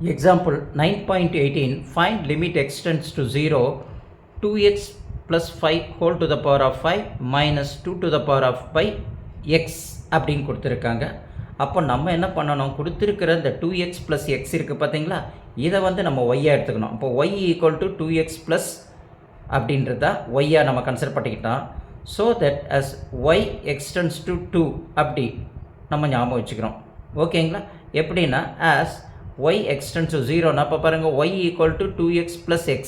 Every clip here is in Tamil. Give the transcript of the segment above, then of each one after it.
Example 9.18 find limit x tends to 0 2x plus 5 whole to the power of 5 minus 2 to the power of by x அப்படின்னு கொடுத்துருக்காங்க. அப்போ நம்ம என்ன பண்ணணும், கொடுத்துருக்கிற இந்த 2x plus x இருக்குது பார்த்தீங்களா, இதை வந்து நம்ம ஒய்யாக எடுத்துக்கணும். அப்போ y equal to 2x plus அப்படின்றத ஒய்யாக நம்ம கன்சிடர் பண்ணிக்கிட்டோம். So that as y extends to 2 அப்படி நம்ம ஞாபகம் வச்சுக்கிறோம். ஓகேங்களா? எப்படின்னா as y extends to 0னா இப்போ பாருங்கள் y equal to 2x plus x.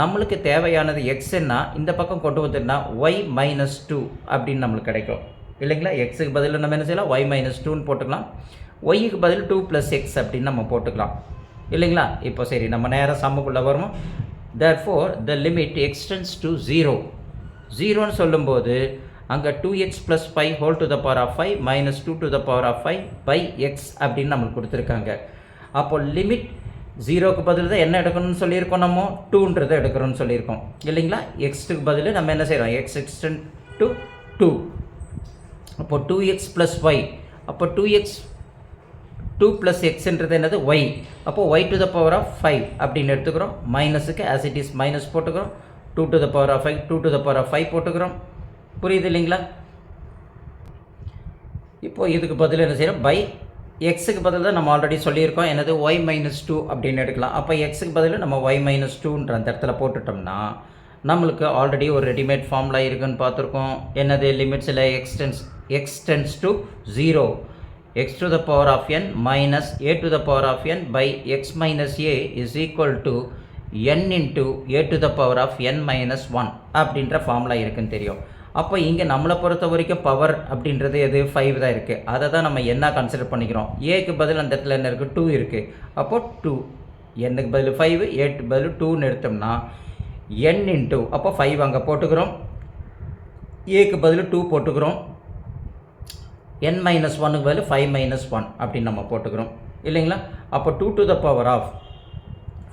நம்மளுக்கு தேவையானது எக்ஸ்ன்னா இந்த பக்கம் கொண்டு வந்துட்டுனா y மைனஸ் 2 அப்படின்னு நம்மளுக்கு கிடைக்கும் இல்லைங்களா. எக்ஸுக்கு பதில் நம்ம என்ன செய்யலாம், y மைனஸ் 2ன்னு போட்டுக்கலாம். ஒய்க்கு பதில் 2 ப்ளஸ் எக்ஸ் அப்படின்னு நம்ம போட்டுக்கலாம் இல்லைங்களா. இப்போ சரி, நம்ம நேராக சம்முக்குள்ளே வருவோம். therefore the limit extends to 0 0ன்னு சொல்லும்போது அங்கே 2x plus 5 whole to the power of 5 minus 2 to the power of 5 by x அப்படின்னு நம்மளுக்கு கொடுத்துருக்காங்க. அப்போ லிமிட் 0க்கு பதில் தான் என்ன எடுக்கணும்னு சொல்லியிருக்கோம், நம்ம 2ன்றதை எடுக்கிறோம்னு சொல்லியிருக்கோம் இல்லைங்களா. எக்ஸுக்கு பதில் நம்ம என்ன செய்கிறோம், எக்ஸ் எக்ஸ்டெண்ட் டு 2. அப்போ 2x plus y, அப்போ 2x 2 plus xன்றது என்னது y. அப்போ y to the power of 5 அப்படின்னு எடுத்துக்கிறோம். மைனஸுக்கு as it is மைனஸ் போட்டுக்கிறோம். 2 to the power of 5 2 to the power of 5 போட்டுக்கிறோம். புரியுது இல்லைங்களா. இப்போ இதுக்கு பதில் என்ன செய்கிறோம், பை எக்ஸுக்கு பதில் தான் நம்ம ஆல்ரெடி சொல்லியிருக்கோம் என்னது y மைனஸ் 2 அப்படின்னு எடுக்கலாம். அப்போ எக்ஸுக்கு பதில் நம்ம y மைனஸ் 2ன்ற அந்த இடத்துல போட்டுட்டோம்னா நம்மளுக்கு ஆல்ரெடி ஒரு ரெடிமேட் ஃபார்முலா இருக்குன்னு பார்த்துருக்கோம். என்னது, லிமிட்ஸில் extends to 0 x to the power of n minus a to the power of n by x minus a is equal to n into a to the power of n minus 1 அப்படின்ற ஃபார்முலா இருக்குன்னு தெரியும். அப்போ இங்கே நம்மளை பொறுத்த வரைக்கும் பவர் அப்படின்றது எது, 5 தான் இருக்குது. அதை தான் நம்ம என்ன கன்சிடர் பண்ணிக்கிறோம். ஏக்கு பதில் அந்த இடத்துல என்ன இருக்குது, 2 இருக்குது. அப்போது 2, என்னுக்கு பதில் 5 ஏக்கு பதில் 2ன்னு எடுத்தோம்னா n இன்ட்டு, அப்போ 5 அங்கே போட்டுக்கிறோம், ஏக்கு பதில் 2 போட்டுக்கிறோம், n மைனஸ் 1க்கு பதில் 5 மைனஸ் 1 அப்படின்னு நம்ம போட்டுக்கிறோம் இல்லைங்களா. அப்போ 2 டு த பவர் ஆஃப்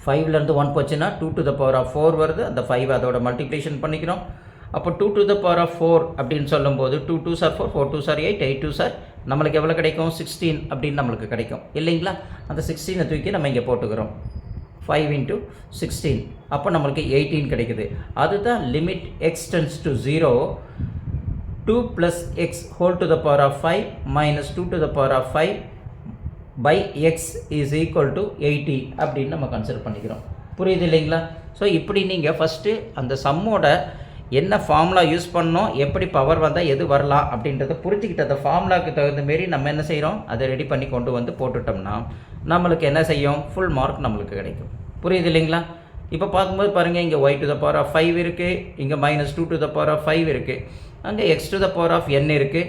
5லேருந்து 1 போச்சுன்னா 2 டு த பவர் ஆஃப் 4 வருது. அந்த 5 அதோட மல்டிப்ளிகேஷன் பண்ணிக்கிறோம். அப்போ 2 டு த பவர் ஆஃப் 4 அப்படின்னு சொல்லும்போது 2 2s are 4 4 2s are 8 8 2s are நம்மளுக்கு எவ்வளோ கிடைக்கும், 16 அப்படின்னு நம்மளுக்கு கிடைக்கும் இல்லைங்களா. அந்த 16 தூக்கி நம்ம இங்கே போட்டுக்கிறோம். 5 into 16 அப்போ நம்மளுக்கு 18 கிடைக்குது. அதுதான் limit extends to 0 2 plus x whole to the power of 5 minus 2 to the power of 5 by x is equal to 80 அப்படின்னு நம்ம கன்சிடர் பண்ணிக்கிறோம். புரியுது இல்லைங்களா. ஸோ இப்படி நீங்கள் ஃபஸ்ட்டு அந்த சம்மோட என்ன ஃபார்முலா யூஸ் பண்ணோம், எப்படி பவர் வந்தால் எது வரலாம் அப்படின்றத புரிஞ்சுக்கிட்ட அந்த ஃபார்முலாவுக்கு தகுந்த மாரி நம்ம என்ன செய்கிறோம், அதை ரெடி பண்ணி கொண்டு வந்து போட்டுட்டோம்னா நம்மளுக்கு என்ன செய்யும், ஃபுல் மார்க் நம்மளுக்கு கிடைக்கும். புரியுது இல்லைங்களா. இப்போ பார்க்கும்போது பாருங்கள், இங்கே y to the power of 5 இருக்குது, இங்கே minus 2 to the power of 5 இருக்குது, அங்கே x to the power of n இருக்குது,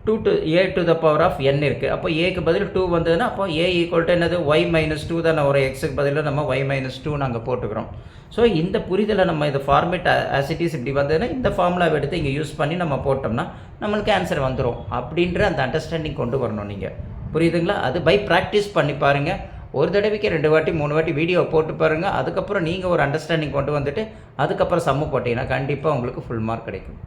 2 to a to the power of n இருக்குது. அப்போ ஏக்கு பதில் 2 வந்ததுன்னா அப்போ a ஈக்குவல் டு என்னது, y மைனஸ் 2 தானே ஒரு எக்ஸுக்கு பதில் நம்ம y மைனஸ் 2 நாங்கள் போட்டுக்கிறோம். ஸோ இந்த புரிதலை நம்ம இது ஃபார்மேட் ஆசிட்டிஸ் இப்படி வந்ததுன்னா இந்த ஃபார்முலாவை எடுத்து இங்கே யூஸ் பண்ணி நம்ம போட்டோம்னா நம்மளுக்கு ஆன்சர் வந்துடும் அப்படின்ற அந்த அண்டர்ஸ்டாண்டிங் கொண்டு வரணும் நீங்கள். புரியுதுங்களா. அது பை ப்ராக்டிஸ் பண்ணி பாருங்கள். ஒரு தடவைக்கு 2 வாட்டி 3 வாட்டி வீடியோ போட்டு பாருங்கள். அதுக்கப்புறம் நீங்கள் ஒரு அண்டர்ஸ்டாண்டிங் கொண்டு வந்துட்டு அதுக்கப்புறம் சம்மு போட்டிங்கன்னா கண்டிப்பாக உங்களுக்கு ஃபுல் மார்க் கிடைக்கும்.